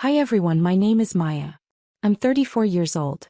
Hi everyone, my name is Maya. I'm 34 years old.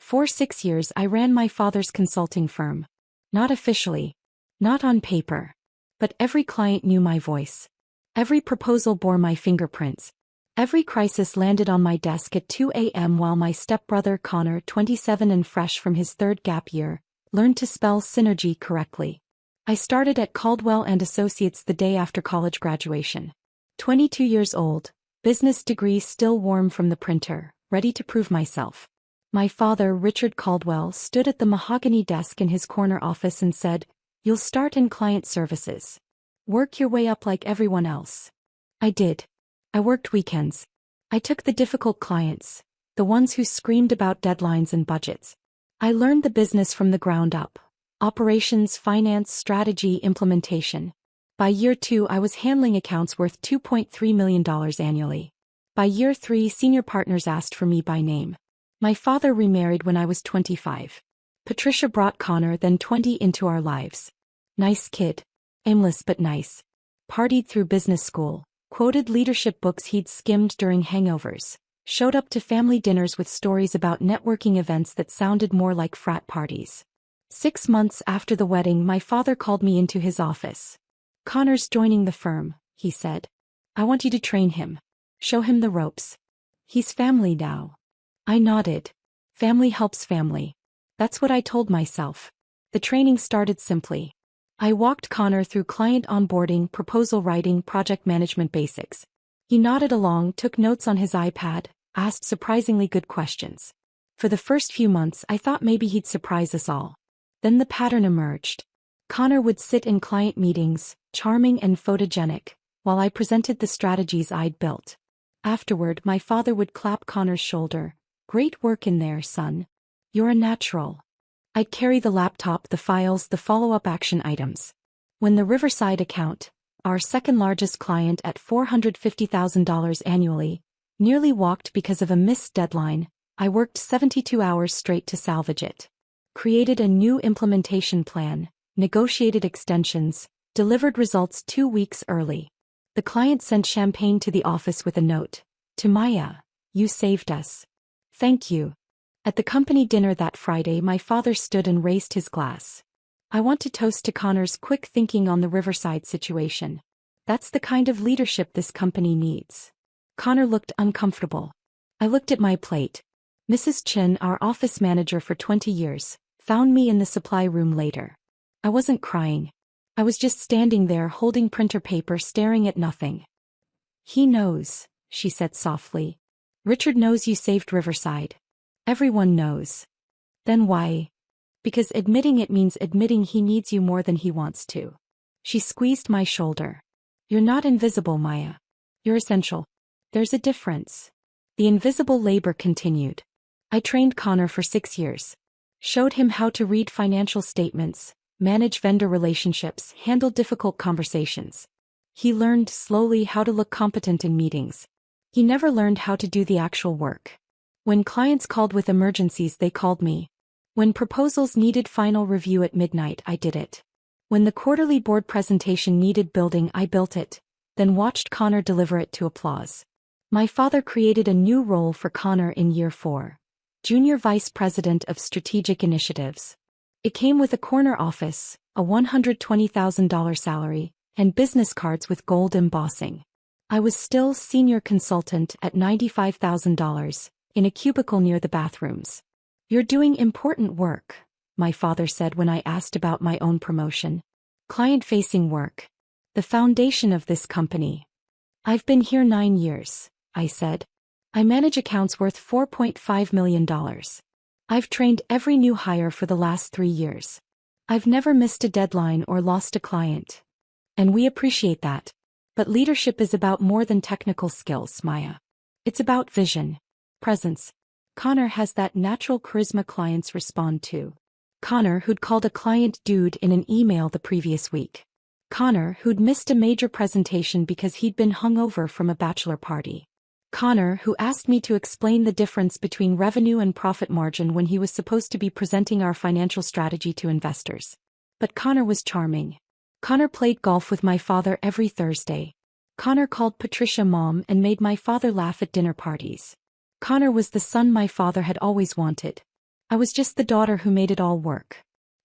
For 6 years I ran my father's consulting firm. Not officially. Not on paper. But every client knew my voice. Every proposal bore my fingerprints. Every crisis landed on my desk at 2 a.m. while my stepbrother Connor, 27 and fresh from his third gap year, learned to spell synergy correctly. I started at Caldwell and Associates the day after college graduation. 22 years old, business degree still warm from the printer, ready to prove myself. My father, Richard Caldwell, stood at the mahogany desk in his corner office and said, "You'll start in client services. Work your way up like everyone else." I did. I worked weekends. I took the difficult clients, the ones who screamed about deadlines and budgets. I learned the business from the ground up. Operations, finance, strategy, implementation. By year 2 I was handling accounts worth $2.3 million annually. By year 3 senior partners asked for me by name. My father remarried when I was 25. Patricia brought Connor, then 20, into our lives. Nice kid. Aimless but nice. Partied through business school. Quoted leadership books he'd skimmed during hangovers. Showed up to family dinners with stories about networking events that sounded more like frat parties. 6 months after the wedding my father called me into his office. "Connor's joining the firm," he said. "I want you to train him. Show him the ropes. He's family now." I nodded. Family helps family. That's what I told myself. The training started simply. I walked Connor through client onboarding, proposal writing, project management basics. He nodded along, took notes on his iPad, asked surprisingly good questions. For the first few months I thought maybe he'd surprise us all. Then the pattern emerged. Connor would sit in client meetings, charming and photogenic, while I presented the strategies I'd built. Afterward my father would clap Connor's shoulder. "Great work in there, son. You're a natural." I'd carry the laptop, the files, the follow-up action items. When the Riverside account, our second largest client at $450,000 annually, nearly walked because of a missed deadline, I worked 72 hours straight to salvage it. Created a new implementation plan, negotiated extensions, delivered results 2 weeks early. The client sent champagne to the office with a note. "To Maya, you saved us. Thank you." At the company dinner that Friday my father stood and raised his glass. "I want to toast to Connor's quick thinking on the Riverside situation. That's the kind of leadership this company needs." Connor looked uncomfortable. I looked at my plate. Mrs. Chin, our office manager for 20 years, found me in the supply room later. I wasn't crying. I was just standing there holding printer paper staring at nothing. "He knows," she said softly. "Richard knows you saved Riverside. Everyone knows." "Then why?" "Because admitting it means admitting he needs you more than he wants to." She squeezed my shoulder. "You're not invisible, Maya. You're essential. There's a difference." The invisible labor continued. I trained Connor for 6 years. Showed him how to read financial statements, manage vendor relationships, handle difficult conversations. He learned slowly how to look competent in meetings. He never learned how to do the actual work. When clients called with emergencies they called me. When proposals needed final review at midnight I did it. When the quarterly board presentation needed building I built it, then watched Connor deliver it to applause. My father created a new role for Connor in year 4. Junior Vice President of Strategic Initiatives. It came with a corner office, a $120,000 salary, and business cards with gold embossing. I was still senior consultant at $95,000, in a cubicle near the bathrooms. "You're doing important work," my father said when I asked about my own promotion. "Client-facing work. The foundation of this company." "I've been here 9 years," I said. "I manage accounts worth $4.5 million. I've trained every new hire for the last 3 years. I've never missed a deadline or lost a client. And we appreciate that. But leadership is about more than technical skills, Maya. It's about vision. Presence. Connor has that natural charisma clients respond to." Connor, who'd called a client dude in an email the previous week. Connor, who'd missed a major presentation because he'd been hungover from a bachelor party. Connor, who asked me to explain the difference between revenue and profit margin when he was supposed to be presenting our financial strategy to investors. But Connor was charming. Connor played golf with my father every Thursday. Connor called Patricia mom and made my father laugh at dinner parties. Connor was the son my father had always wanted. I was just the daughter who made it all work.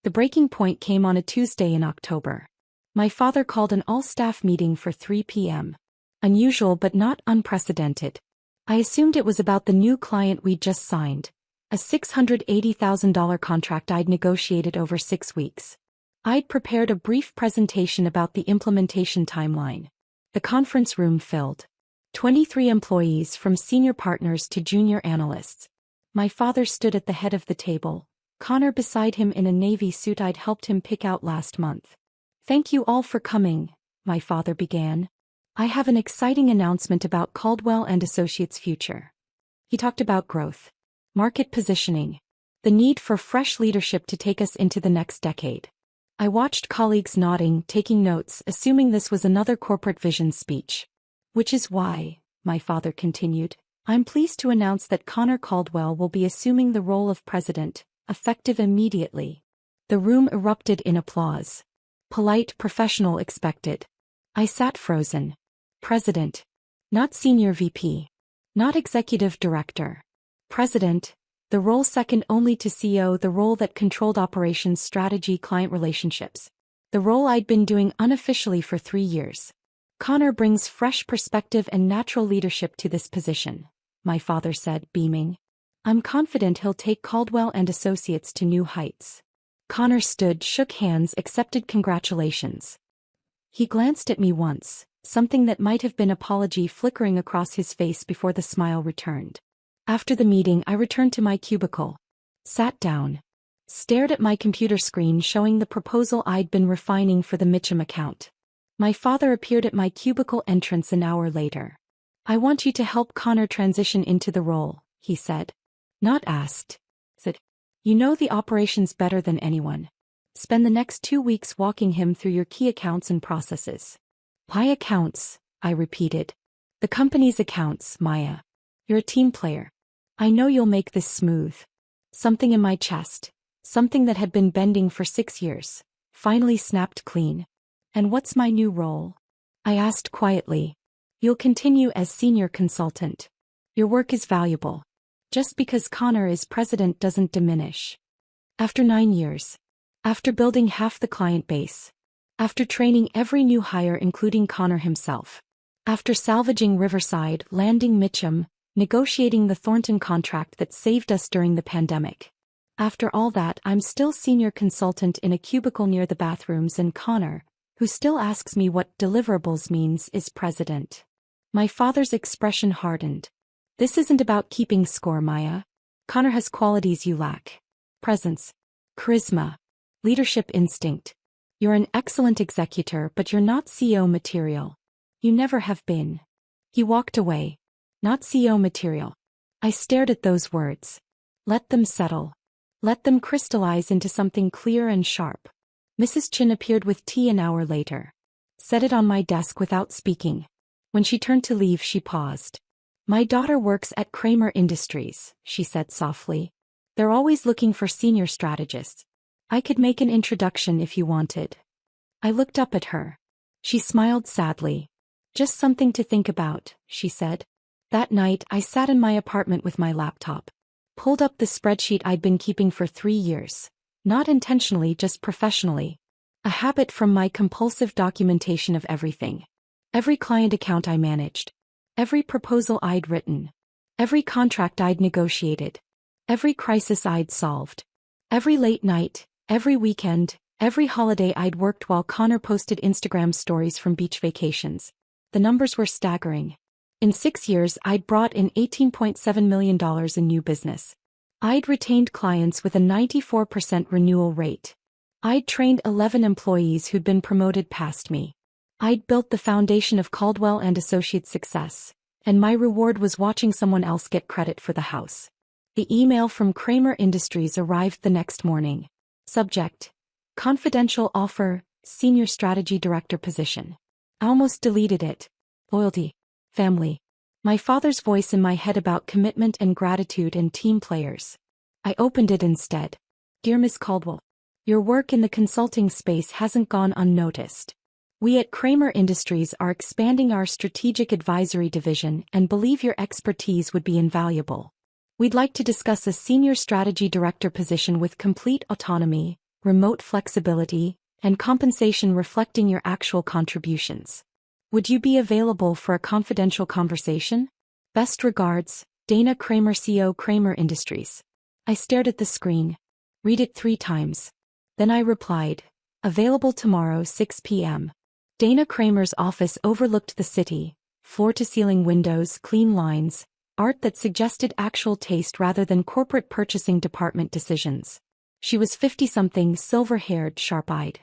The breaking point came on a Tuesday in October. My father called an all-staff meeting for 3 p.m. Unusual but not unprecedented. I assumed it was about the new client we'd just signed, a $680,000 contract I'd negotiated over 6 weeks. I'd prepared a brief presentation about the implementation timeline. The conference room filled. 23 employees from senior partners to junior analysts. My father stood at the head of the table, Connor beside him in a navy suit I'd helped him pick out last month. "Thank you all for coming," my father began. "I have an exciting announcement about Caldwell & Associates' future." He talked about growth, market positioning, the need for fresh leadership to take us into the next decade. I watched colleagues nodding, taking notes, assuming this was another corporate vision speech. "Which is why," my father continued, "I'm pleased to announce that Connor Caldwell will be assuming the role of president, effective immediately." The room erupted in applause. Polite, professional, expected. I sat frozen. President. Not senior VP. Not executive director. President. The role second only to CEO, the role that controlled operations, strategy, client relationships. The role I'd been doing unofficially for 3 years. "Connor brings fresh perspective and natural leadership to this position," my father said, beaming. "I'm confident he'll take Caldwell & Associates to new heights." Connor stood, shook hands, accepted congratulations. He glanced at me once, something that might have been apology flickering across his face before the smile returned. After the meeting, I returned to my cubicle. Sat down. Stared at my computer screen showing the proposal I'd been refining for the Mitchum account. My father appeared at my cubicle entrance an hour later. "I want you to help Connor transition into the role," he said. Not asked. Said, "You know the operations better than anyone. Spend the next 2 weeks walking him through your key accounts and processes." "My accounts," I repeated. "The company's accounts, Maya. You're a team player. I know you'll make this smooth." Something in my chest, something that had been bending for 6 years, finally snapped clean. "And what's my new role?" I asked quietly. "You'll continue as senior consultant. Your work is valuable. Just because Connor is president doesn't diminish." After 9 years. After building half the client base. After training every new hire including Connor himself. After salvaging Riverside, landing Mitchum, negotiating the Thornton contract that saved us during the pandemic. After all that, I'm still senior consultant in a cubicle near the bathrooms, and Connor, who still asks me what deliverables means, is president. My father's expression hardened. "This isn't about keeping score, Maya. Connor has qualities you lack. Presence. Charisma. Leadership instinct. You're an excellent executor, but you're not CEO material. You never have been." He walked away. "Not CEO material." I stared at those words. Let them settle. Let them crystallize into something clear and sharp. Mrs. Chin appeared with tea an hour later. Set it on my desk without speaking. When she turned to leave, she paused. "My daughter works at Kramer Industries," she said softly. "They're always looking for senior strategists. I could make an introduction if you wanted." I looked up at her. She smiled sadly. "Just something to think about," she said. That night, I sat in my apartment with my laptop. Pulled up the spreadsheet I'd been keeping for 3 years. Not intentionally, just professionally. A habit from my compulsive documentation of everything. Every client account I managed. Every proposal I'd written. Every contract I'd negotiated. Every crisis I'd solved. Every late night, every weekend, every holiday I'd worked while Connor posted Instagram stories from beach vacations. The numbers were staggering. In 6 years, I'd brought in $18.7 million in new business. I'd retained clients with a 94% renewal rate. I'd trained 11 employees who'd been promoted past me. I'd built the foundation of Caldwell & Associates' success, and my reward was watching someone else get credit for the house. The email from Kramer Industries arrived the next morning. Subject: confidential offer, senior strategy director position. I almost deleted it. Loyalty. Family. My father's voice in my head about commitment and gratitude and team players. I opened it instead. "Dear Miss Caldwell, your work in the consulting space hasn't gone unnoticed. We at Kramer Industries are expanding our strategic advisory division and believe your expertise would be invaluable. We'd like to discuss a senior strategy director position with complete autonomy, remote flexibility, and compensation reflecting your actual contributions. Would you be available for a confidential conversation? Best regards, Dana Kramer, CEO, Kramer Industries. I stared at the screen. Read it 3 times. Then I replied, available tomorrow 6 p.m. Dana Kramer's office overlooked the city, floor-to-ceiling windows, clean lines, art that suggested actual taste rather than corporate purchasing department decisions. She was 50-something, silver-haired, sharp-eyed.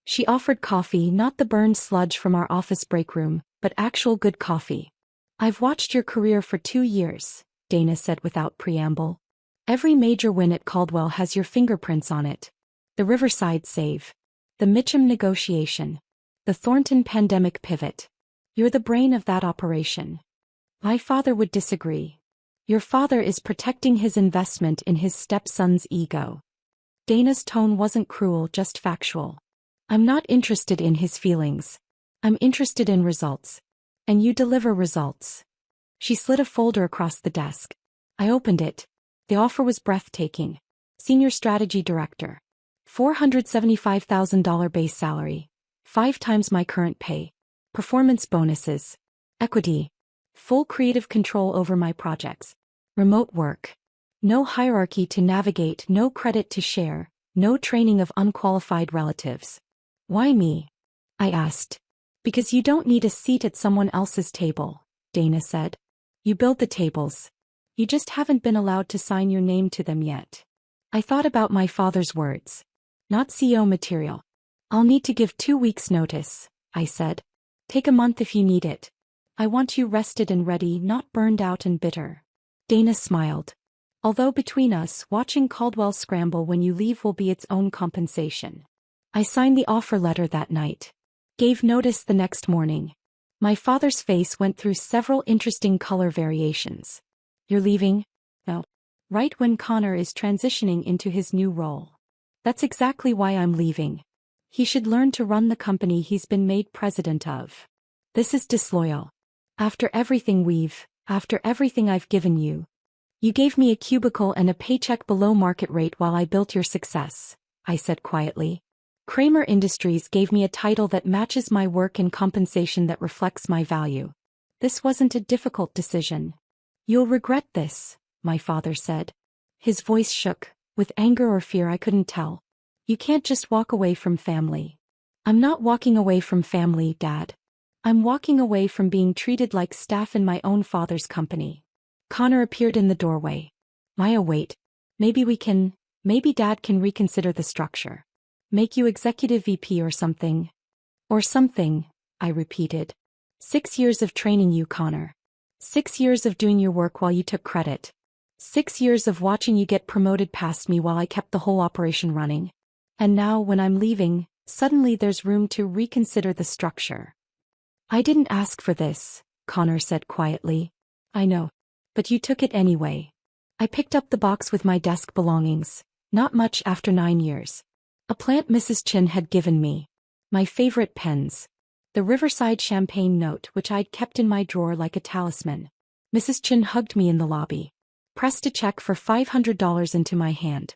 She offered coffee, not the burned sludge from our office break room, but actual good coffee. I've watched your career for 2 years, Dana said without preamble. Every major win at Caldwell has your fingerprints on it. The Riverside save. The Mitchum negotiation. The Thornton pandemic pivot. You're the brain of that operation. My father would disagree. Your father is protecting his investment in his stepson's ego. Dana's tone wasn't cruel, just factual. I'm not interested in his feelings. I'm interested in results. And you deliver results. She slid a folder across the desk. I opened it. The offer was breathtaking. Senior Strategy Director. $475,000 base salary. 5 times my current pay. Performance bonuses. Equity. Full creative control over my projects. Remote work. No hierarchy to navigate, no credit to share, no training of unqualified relatives. Why me? I asked. Because you don't need a seat at someone else's table, Dana said. You build the tables. You just haven't been allowed to sign your name to them yet. I thought about my father's words. Not CEO material. I'll need to give 2 weeks' notice, I said. Take a month if you need it. I want you rested and ready, not burned out and bitter. Dana smiled. Although between us, watching Caldwell scramble when you leave will be its own compensation. I signed the offer letter that night. Gave notice the next morning. My father's face went through several interesting color variations. You're leaving? No. Right when Connor is transitioning into his new role. That's exactly why I'm leaving. He should learn to run the company he's been made president of. This is disloyal. After everything I've given you. You gave me a cubicle and a paycheck below market rate while I built your success, I said quietly. Kramer Industries gave me a title that matches my work and compensation that reflects my value. This wasn't a difficult decision. You'll regret this, my father said. His voice shook, with anger or fear I couldn't tell. You can't just walk away from family. I'm not walking away from family, Dad. I'm walking away from being treated like staff in my own father's company. Connor appeared in the doorway. Maya, wait. Maybe Dad can reconsider the structure. Make you executive VP or something. Or something, I repeated. 6 years of training you, Connor. 6 years of doing your work while you took credit. 6 years of watching you get promoted past me while I kept the whole operation running. And now, when I'm leaving, suddenly there's room to reconsider the structure. I didn't ask for this, Connor said quietly. I know. But you took it anyway. I picked up the box with my desk belongings, not much after 9 years. A plant Mrs. Chin had given me. My favorite pens. The Riverside champagne note which I'd kept in my drawer like a talisman. Mrs. Chin hugged me in the lobby. Pressed a check for $500 into my hand.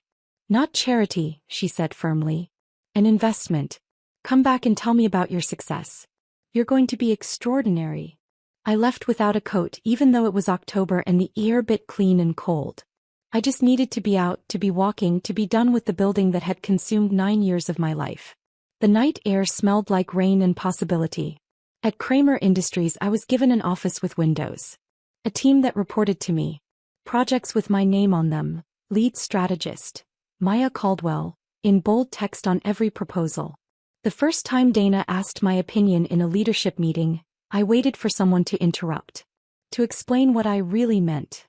Not charity, she said firmly. An investment. Come back and tell me about your success. You're going to be extraordinary. I left without a coat even though it was October and the air bit clean and cold. I just needed to be out, to be walking, to be done with the building that had consumed 9 years of my life. The night air smelled like rain and possibility. At Kramer Industries I was given an office with windows. A team that reported to me. Projects with my name on them. Lead strategist. Maya Caldwell, in bold text on every proposal. The first time Dana asked my opinion in a leadership meeting, I waited for someone to interrupt. To explain what I really meant.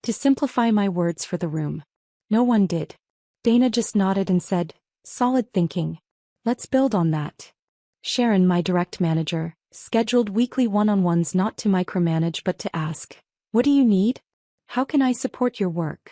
To simplify my words for the room. No one did. Dana just nodded and said, solid thinking. Let's build on that. Sharon, my direct manager, scheduled weekly one-on-ones not to micromanage but to ask, what do you need? How can I support your work?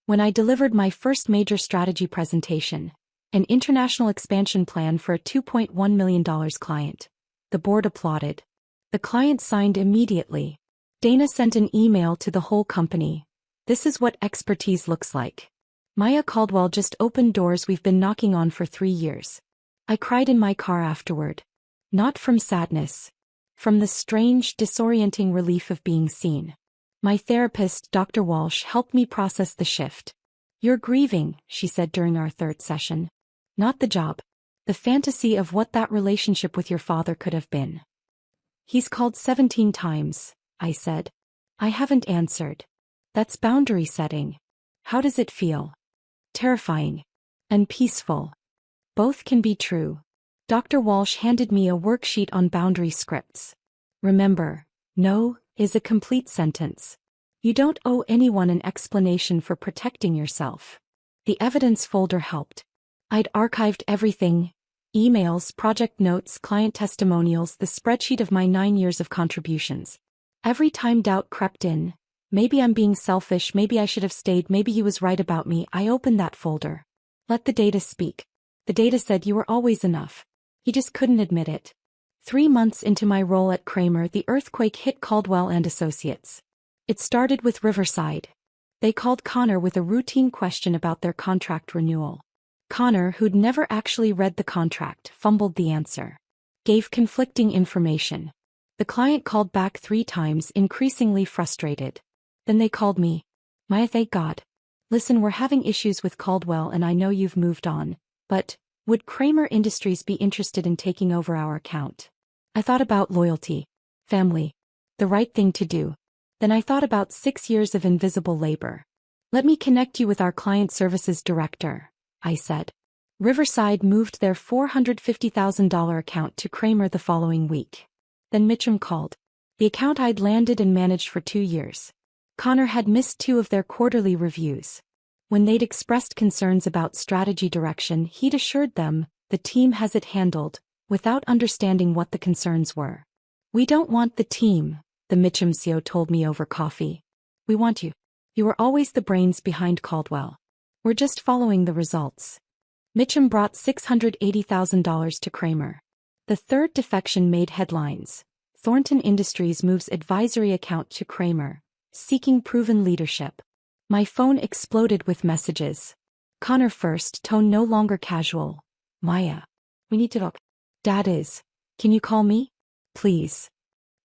When I delivered my first major strategy presentation, an international expansion plan for a $2.1 million client, The board applauded. The client signed immediately. Dana sent an email to the whole company. This is what expertise looks like. Maya Caldwell just opened doors we've been knocking on for 3 years. I cried in my car afterward. Not from sadness. From the strange, disorienting relief of being seen. My therapist, Dr. Walsh, helped me process the shift. You're grieving, she said during our 3rd session. Not the job. The fantasy of what that relationship with your father could have been. He's called 17 times, I said. I haven't answered. That's boundary setting. How does it feel? Terrifying. And peaceful. Both can be true. Dr. Walsh handed me a worksheet on boundary scripts. Remember, no is a complete sentence. You don't owe anyone an explanation for protecting yourself. The evidence folder helped. I'd archived everything. Emails, project notes, client testimonials, the spreadsheet of my 9 years of contributions. Every time doubt crept in, maybe I'm being selfish, maybe I should have stayed, maybe he was right about me, I opened that folder. Let the data speak. The data said you were always enough. He just couldn't admit it. 3 months into my role at Kramer, the earthquake hit Caldwell and Associates. It started with Riverside. They called Connor with a routine question about their contract renewal. Connor, who'd never actually read the contract, fumbled the answer. Gave conflicting information. The client called back 3 times, increasingly frustrated. Then they called me. Maya, thank God. Listen, we're having issues with Caldwell and I know you've moved on, but would Kramer Industries be interested in taking over our account? I thought about loyalty. Family. The right thing to do. Then I thought about 6 years of invisible labor. Let me connect you with our client services director, I said. Riverside moved their $450,000 account to Kramer the following week. Then Mitchum called. The account I'd landed and managed for 2 years. Connor had missed 2 of their quarterly reviews. When they'd expressed concerns about strategy direction, he'd assured them, the team has it handled, without understanding what the concerns were. We don't want the team, the Mitchum CEO told me over coffee. We want you. You were always the brains behind Caldwell. We're just following the results. Mitchum brought $680,000 to Kramer. The 3rd defection made headlines. Thornton Industries moves advisory account to Kramer, seeking proven leadership. My phone exploded with messages. Connor first, tone no longer casual. Maya. We need to talk. Dad is. Can you call me? Please.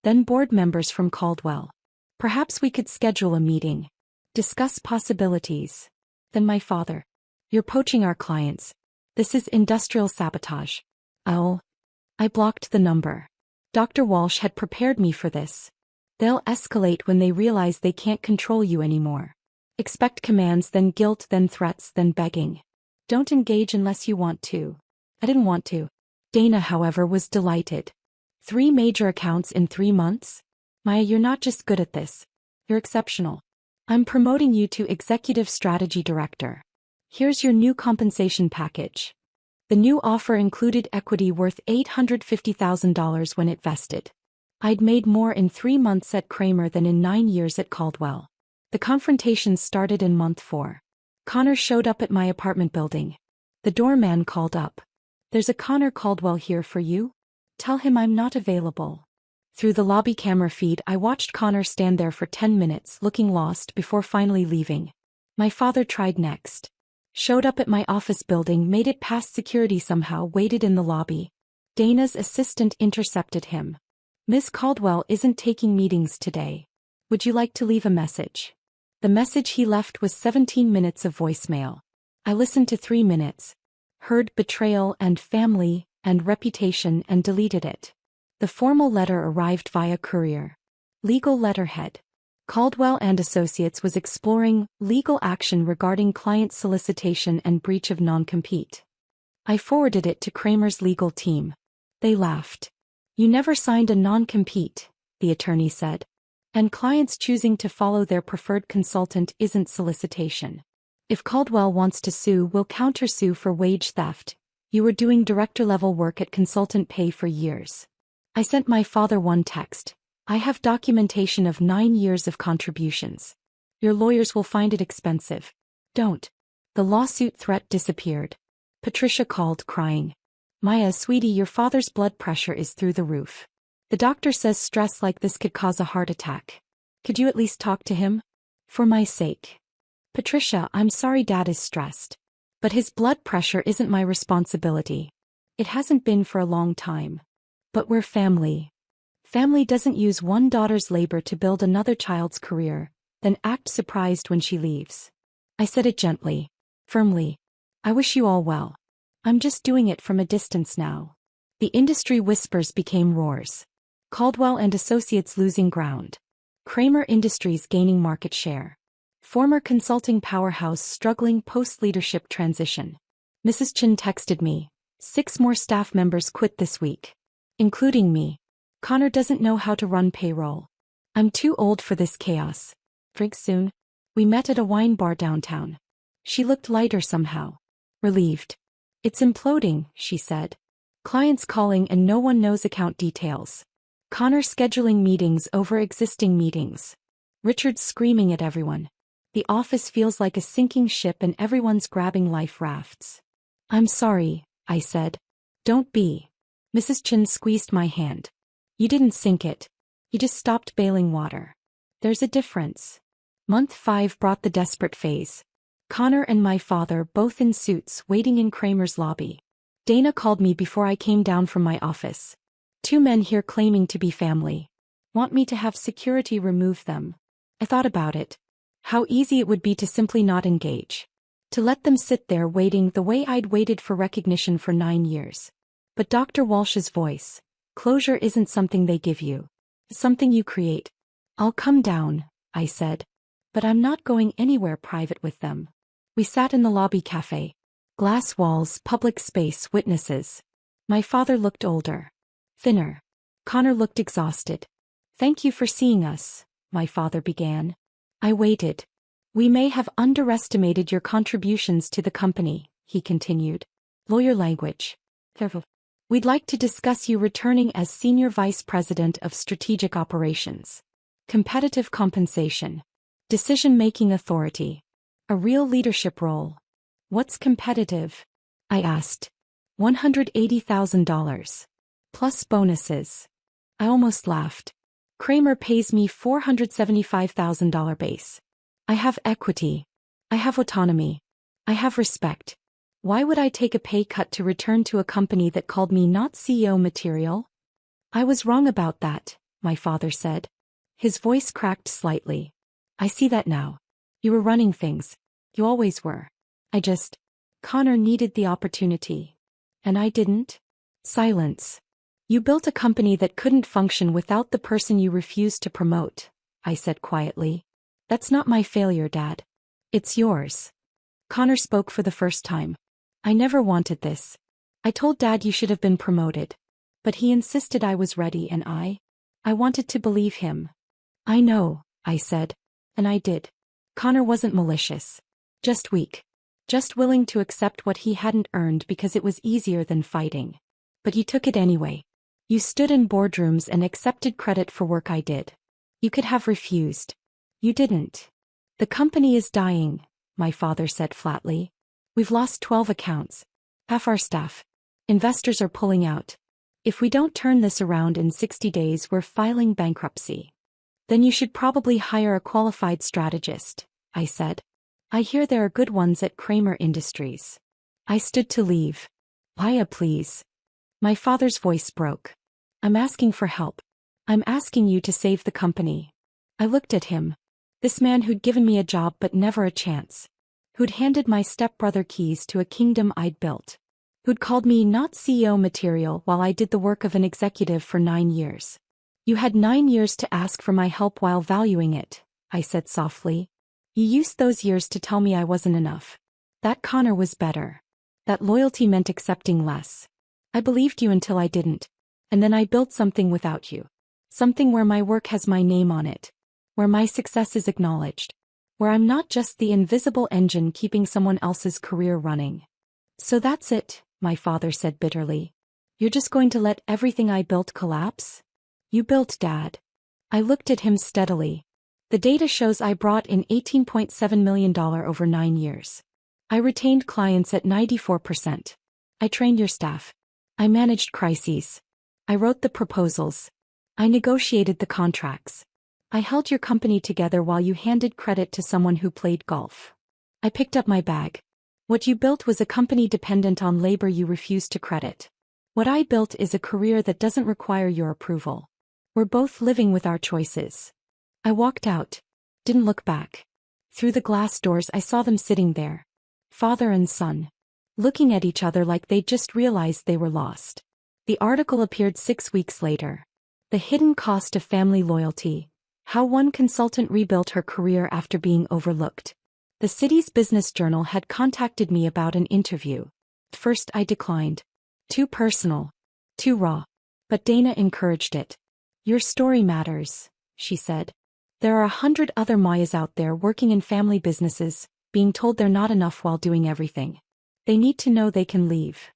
Then board members from Caldwell. Perhaps we could schedule a meeting. Discuss possibilities. Then my father. You're poaching our clients. This is industrial sabotage. I blocked the number. Dr. Walsh had prepared me for this. They'll escalate when they realize they can't control you anymore. Expect commands, then guilt, then threats, then begging. Don't engage unless you want to. I didn't want to. Dana, however, was delighted. 3 major accounts in 3 months? Maya, you're not just good at this. You're exceptional. I'm promoting you to Executive Strategy Director. Here's your new compensation package. The new offer included equity worth $850,000 when it vested. I'd made more in 3 months at Kramer than in 9 years at Caldwell. The confrontations started in month 4. Connor showed up at my apartment building. The doorman called up. There's a Connor Caldwell here for you. Tell him I'm not available. Through the lobby camera feed, I watched Connor stand there for 10 minutes, looking lost before finally leaving. My father tried next. Showed up at my office building, made it past security somehow, waited in the lobby. Dana's assistant intercepted him. Miss Caldwell isn't taking meetings today. Would you like to leave a message? The message he left was 17 minutes of voicemail. I listened to 3 minutes. Heard betrayal and family and reputation and deleted it. The formal letter arrived via courier. Legal letterhead. Caldwell and Associates was exploring legal action regarding client solicitation and breach of non-compete. I forwarded it to Kramer's legal team. They laughed. You never signed a non-compete, the attorney said. And clients choosing to follow their preferred consultant isn't solicitation. If Caldwell wants to sue, we'll countersue for wage theft. You were doing director-level work at consultant pay for years. I sent my father one text. I have documentation of 9 years of contributions. Your lawyers will find it expensive. Don't. The lawsuit threat disappeared. Patricia called, crying. Maya, sweetie, your father's blood pressure is through the roof. The doctor says stress like this could cause a heart attack. Could you at least talk to him? For my sake. Patricia, I'm sorry Dad is stressed. But his blood pressure isn't my responsibility. It hasn't been for a long time. But we're family. Family doesn't use one daughter's labor to build another child's career, then act surprised when she leaves. I said it gently, firmly. I wish you all well. I'm just doing it from a distance now. The industry whispers became roars. Caldwell and Associates losing ground. Kramer Industries gaining market share. Former consulting powerhouse struggling post-leadership transition. Mrs. Chin texted me. 6 more staff members quit this week. Including me. Connor doesn't know how to run payroll. I'm too old for this chaos. Drink soon. We met at a wine bar downtown. She looked lighter somehow. Relieved. It's imploding, she said. Clients calling and no one knows account details. Connor scheduling meetings over existing meetings. Richard screaming at everyone. The office feels like a sinking ship and everyone's grabbing life rafts. I'm sorry, I said. Don't be. Mrs. Chin squeezed my hand. You didn't sink it. You just stopped bailing water. There's a difference. Month 5 brought the desperate phase. Connor and my father both in suits waiting in Kramer's lobby. Dana called me before I came down from my office. 2 men here claiming to be family. Want me to have security remove them. I thought about it. How easy it would be to simply not engage. To let them sit there waiting the way I'd waited for recognition for 9 years. But Dr. Walsh's voice. Closure isn't something they give you. It's something you create. I'll come down, I said. But I'm not going anywhere private with them. We sat in the lobby cafe. Glass walls, public space, witnesses. My father looked older. Thinner. Connor looked exhausted. Thank you for seeing us, my father began. I waited. We may have underestimated your contributions to the company, he continued. Lawyer language. We'd like to discuss you returning as Senior Vice President of Strategic Operations. Competitive compensation. Decision-making authority. A real leadership role. What's competitive? I asked. $180,000. Plus bonuses. I almost laughed. Kramer pays me $475,000 base. I have equity. I have autonomy. I have respect. Why would I take a pay cut to return to a company that called me not CEO material? I was wrong about that, my father said. His voice cracked slightly. I see that now. You were running things. You always were. Connor needed the opportunity. And I didn't? Silence. You built a company that couldn't function without the person you refused to promote, I said quietly. That's not my failure, Dad. It's yours. Connor spoke for the first time. I never wanted this. I told Dad you should have been promoted. But he insisted I was ready and I wanted to believe him. I know, I said. And I did. Connor wasn't malicious. Just weak. Just willing to accept what he hadn't earned because it was easier than fighting. But you took it anyway. You stood in boardrooms and accepted credit for work I did. You could have refused. You didn't. The company is dying, my father said flatly. We've lost 12 accounts. Half our staff. Investors are pulling out. If we don't turn this around in 60 days, we're filing bankruptcy. Then you should probably hire a qualified strategist, I said. I hear there are good ones at Kramer Industries. I stood to leave. Maya, please. My father's voice broke. I'm asking for help. I'm asking you to save the company. I looked at him. This man who'd given me a job but never a chance. Who'd handed my stepbrother keys to a kingdom I'd built. Who'd called me not CEO material while I did the work of an executive for 9 years. You had 9 years to ask for my help while valuing it, I said softly. You used those years to tell me I wasn't enough. That Connor was better. That loyalty meant accepting less. I believed you until I didn't. And then I built something without you. Something where my work has my name on it. Where my success is acknowledged. Where I'm not just the invisible engine keeping someone else's career running. So that's it, my father said bitterly. You're just going to let everything I built collapse? You built, Dad. I looked at him steadily. The data shows I brought in $18.7 million over 9 years. I retained clients at 94%. I trained your staff. I managed crises. I wrote the proposals. I negotiated the contracts. I held your company together while you handed credit to someone who played golf. I picked up my bag. What you built was a company dependent on labor you refused to credit. What I built is a career that doesn't require your approval. We're both living with our choices. I walked out. Didn't look back. Through the glass doors I saw them sitting there. Father and son. Looking at each other like they'd just realized they were lost. The article appeared 6 weeks later. The hidden cost of family loyalty. How one consultant rebuilt her career after being overlooked. The city's business journal had contacted me about an interview. At first I declined. Too personal. Too raw. But Dana encouraged it. Your story matters, she said. There are 100 other Mayas out there working in family businesses, being told they're not enough while doing everything. They need to know they can leave.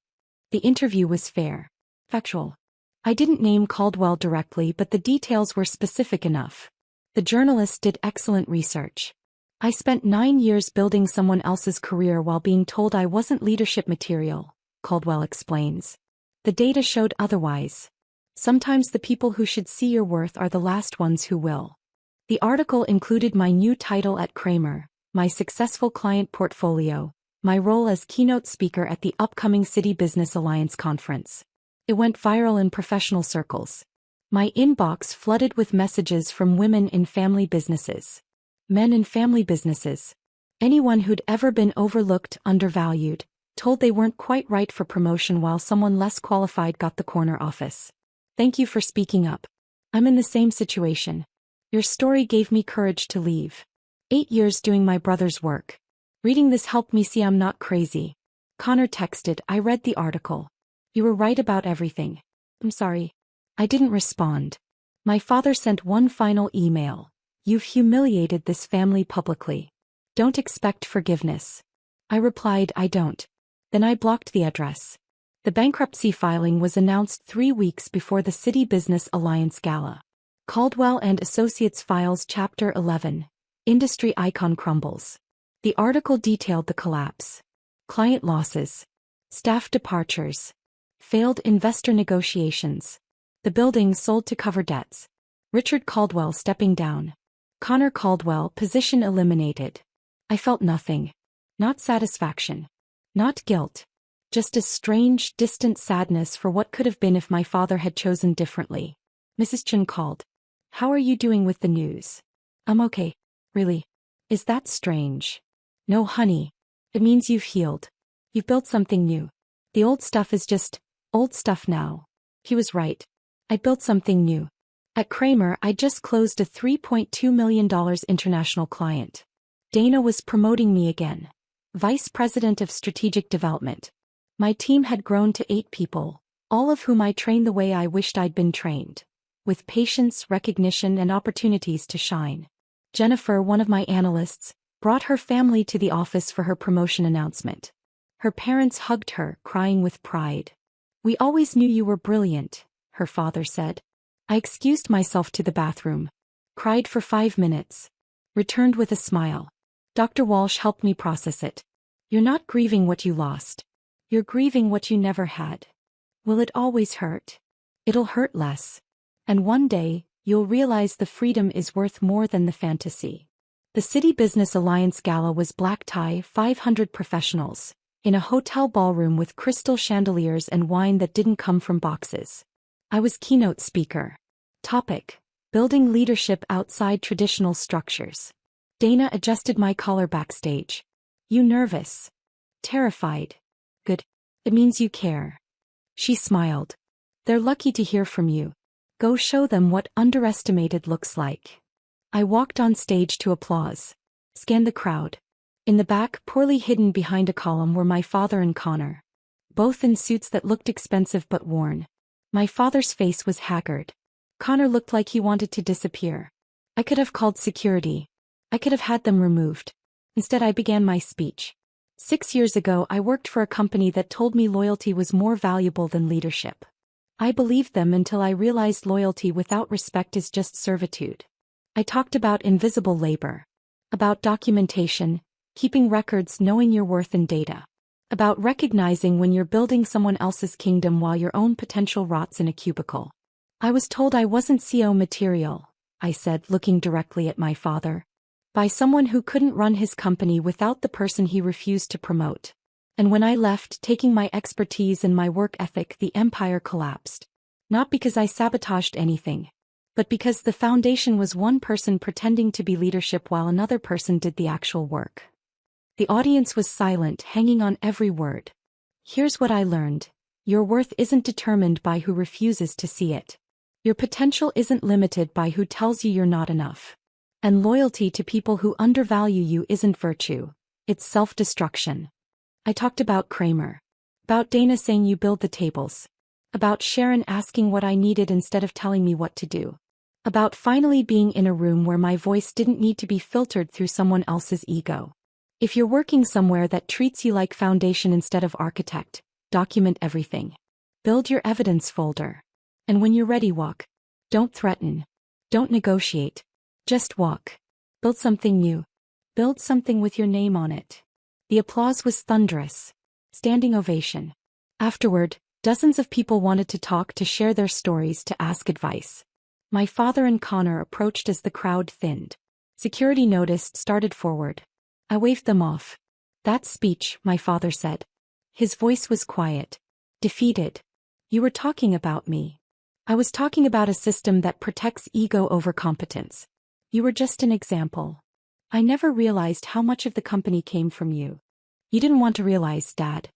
The interview was fair. Factual. I didn't name Caldwell directly, but the details were specific enough. The journalist did excellent research. I spent 9 years building someone else's career while being told I wasn't leadership material, Caldwell explains. The data showed otherwise. Sometimes the people who should see your worth are the last ones who will. The article included my new title at Kramer, my successful client portfolio, my role as keynote speaker at the upcoming City Business Alliance conference. It went viral in professional circles. My inbox flooded with messages from women in family businesses. Men in family businesses. Anyone who'd ever been overlooked, undervalued, told they weren't quite right for promotion while someone less qualified got the corner office. Thank you for speaking up. I'm in the same situation. Your story gave me courage to leave. 8 years doing my brother's work. Reading this helped me see I'm not crazy. Connor texted, I read the article. You were right about everything. I'm sorry. I didn't respond. My father sent one final email. You've humiliated this family publicly. Don't expect forgiveness. I replied, I don't. Then I blocked the address. The bankruptcy filing was announced 3 weeks before the City Business Alliance Gala. Caldwell and Associates files Chapter 11. Industry icon crumbles. The article detailed the collapse. Client losses. Staff departures. Failed investor negotiations. The building sold to cover debts. Richard Caldwell stepping down. Connor Caldwell position eliminated. I felt nothing. Not satisfaction. Not guilt. Just a strange, distant sadness for what could have been if my father had chosen differently. Mrs. Chun called. How are you doing with the news? I'm okay. Really? Is that strange? No, honey. It means you've healed. You've built something new. The old stuff is just old stuff now. He was right. I built something new. At Kramer, I just closed a $3.2 million international client. Dana was promoting me again. Vice President of Strategic Development. My team had grown to 8 people, all of whom I trained the way I wished I'd been trained. With patience, recognition, and opportunities to shine. Jennifer, one of my analysts, brought her family to the office for her promotion announcement. Her parents hugged her, crying with pride. We always knew you were brilliant, her father said. I excused myself to the bathroom. Cried for 5 minutes. Returned with a smile. Dr. Walsh helped me process it. You're not grieving what you lost. You're grieving what you never had. Will it always hurt? It'll hurt less. And one day, you'll realize the freedom is worth more than the fantasy. The City Business Alliance Gala was black tie, 500 professionals, in a hotel ballroom with crystal chandeliers and wine that didn't come from boxes. I was keynote speaker. Topic: Building leadership outside traditional structures. Dana adjusted my collar backstage. You nervous? Terrified. Good. It means you care. She smiled. They're lucky to hear from you. Go show them what underestimated looks like. I walked on stage to applause. Scanned the crowd. In the back, poorly hidden behind a column, were my father and Connor. Both in suits that looked expensive but worn. My father's face was haggard. Connor looked like he wanted to disappear. I could have called security. I could have had them removed. Instead, I began my speech. 6 years ago, I worked for a company that told me loyalty was more valuable than leadership. I believed them until I realized loyalty without respect is just servitude. I talked about invisible labor. About documentation, keeping records, knowing your worth in data. About recognizing when you're building someone else's kingdom while your own potential rots in a cubicle. I was told I wasn't CEO material, I said, looking directly at my father. By someone who couldn't run his company without the person he refused to promote. And when I left, taking my expertise and my work ethic, the empire collapsed. Not because I sabotaged anything, but because the foundation was one person pretending to be leadership while another person did the actual work. The audience was silent, hanging on every word. Here's what I learned. Your worth isn't determined by who refuses to see it. Your potential isn't limited by who tells you you're not enough. And loyalty to people who undervalue you isn't virtue. It's self-destruction. I talked about Kramer. About Dana saying you build the tables. About Sharon asking what I needed instead of telling me what to do. About finally being in a room where my voice didn't need to be filtered through someone else's ego. If you're working somewhere that treats you like foundation instead of architect, document everything. Build your evidence folder. And when you're ready, walk. Don't threaten. Don't negotiate. Just walk. Build something new. Build something with your name on it. The applause was thunderous. Standing ovation. Afterward, dozens of people wanted to talk, to share their stories, to ask advice. My father and Connor approached as the crowd thinned. Security noticed, started forward. I waved them off. That speech, my father said. His voice was quiet. Defeated. You were talking about me. I was talking about a system that protects ego over competence. You were just an example. I never realized how much of the company came from you. You didn't want to realize, Dad.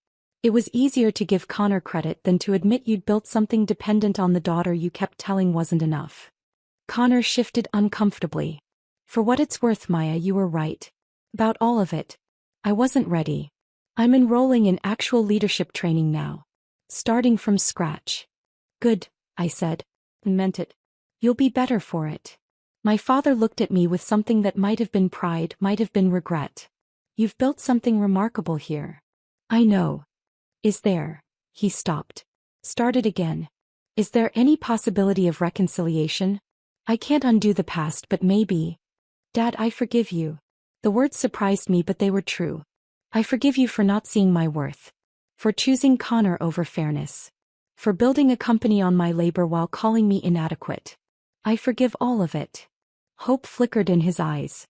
It was easier to give Connor credit than to admit you'd built something dependent on the daughter you kept telling wasn't enough. Connor shifted uncomfortably. For what it's worth, Maya, you were right. About all of it. I wasn't ready. I'm enrolling in actual leadership training now. Starting from scratch. Good, I said. And meant it. You'll be better for it. My father looked at me with something that might have been pride, might have been regret. You've built something remarkable here. I know. Is there? He stopped. Started again. Is there any possibility of reconciliation? I can't undo the past, but maybe. Dad, I forgive you. The words surprised me, but they were true. I forgive you for not seeing my worth. For choosing Connor over fairness. For building a company on my labor while calling me inadequate. I forgive all of it. Hope flickered in his eyes.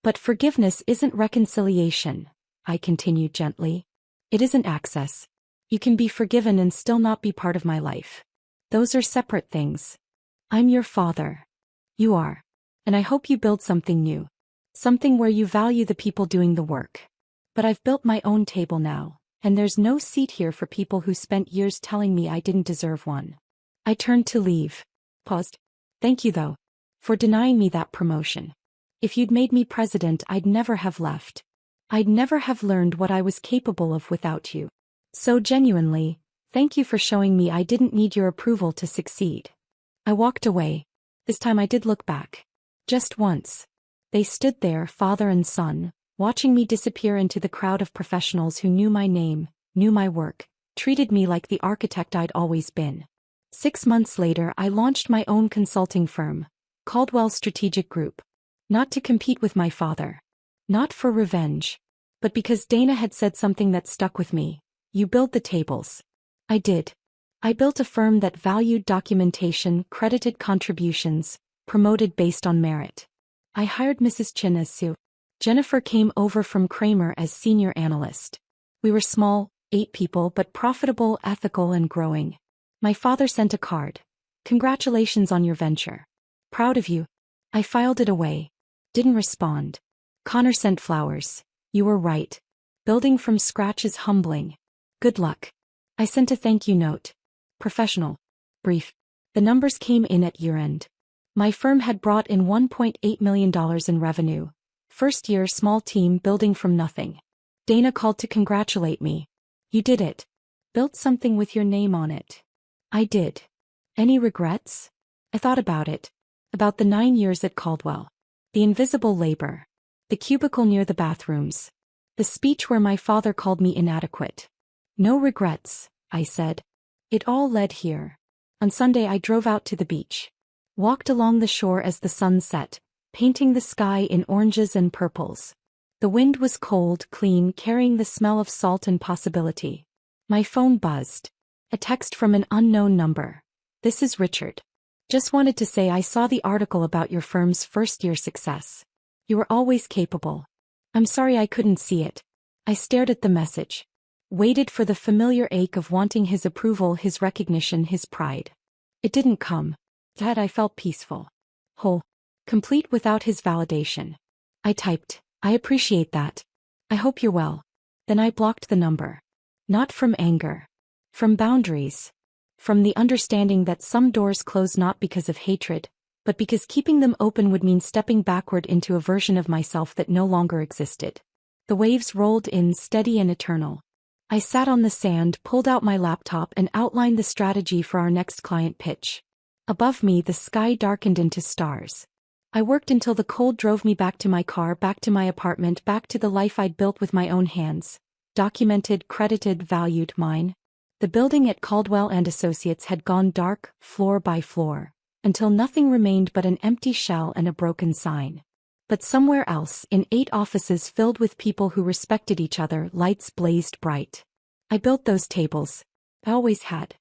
But forgiveness isn't reconciliation, I continued gently. It isn't access. You can be forgiven and still not be part of my life. Those are separate things. I'm your father. You are. And I hope you build something new. Something where you value the people doing the work. But I've built my own table now, and there's no seat here for people who spent years telling me I didn't deserve one. I turned to leave. Paused. Thank you, though. For denying me that promotion. If you'd made me president, I'd never have left. I'd never have learned what I was capable of without you. So genuinely, thank you for showing me I didn't need your approval to succeed. I walked away. This time I did look back. Just once. They stood there, father and son, watching me disappear into the crowd of professionals who knew my name, knew my work, treated me like the architect I'd always been. 6 months later, I launched my own consulting firm, Caldwell Strategic Group. Not to compete with my father. Not for revenge. But because Dana had said something that stuck with me. You build the tables. I did. I built a firm that valued documentation, credited contributions, promoted based on merit. I hired Mrs. Chin as Sue. Jennifer came over from Kramer as senior analyst. We were small, 8 people, but profitable, ethical, and growing. My father sent a card. Congratulations on your venture. Proud of you. I filed it away. Didn't respond. Connor sent flowers. You were right. Building from scratch is humbling. Good luck. I sent a thank you note. Professional. Brief. The numbers came in at year-end. My firm had brought in $1.8 million in revenue. First year, small team, building from nothing. Dana called to congratulate me. You did it. Built something with your name on it. I did. Any regrets? I thought about it. About the 9 years at Caldwell. The invisible labor. The cubicle near the bathrooms. The speech where my father called me inadequate. No regrets, I said. It all led here. On Sunday I drove out to the beach. Walked along the shore as the sun set, painting the sky in oranges and purples. The wind was cold, clean, carrying the smell of salt and possibility. My phone buzzed. A text from an unknown number. This is Richard. Just wanted to say I saw the article about your firm's first-year success. You were always capable. I'm sorry I couldn't see it. I stared at the message. Waited for the familiar ache of wanting his approval, his recognition, his pride. It didn't come. That I felt peaceful. Whole. Complete without his validation. I typed, I appreciate that. I hope you're well. Then I blocked the number. Not from anger. From boundaries. From the understanding that some doors close not because of hatred, but because keeping them open would mean stepping backward into a version of myself that no longer existed. The waves rolled in, steady and eternal. I sat on the sand, pulled out my laptop and outlined the strategy for our next client pitch. Above me, the sky darkened into stars. I worked until the cold drove me back to my car, back to my apartment, back to the life I'd built with my own hands. Documented, credited, valued, mine. The building at Caldwell and Associates had gone dark, floor by floor, until nothing remained but an empty shell and a broken sign. But somewhere else, in 8 offices filled with people who respected each other, lights blazed bright. I built those tables. I always had.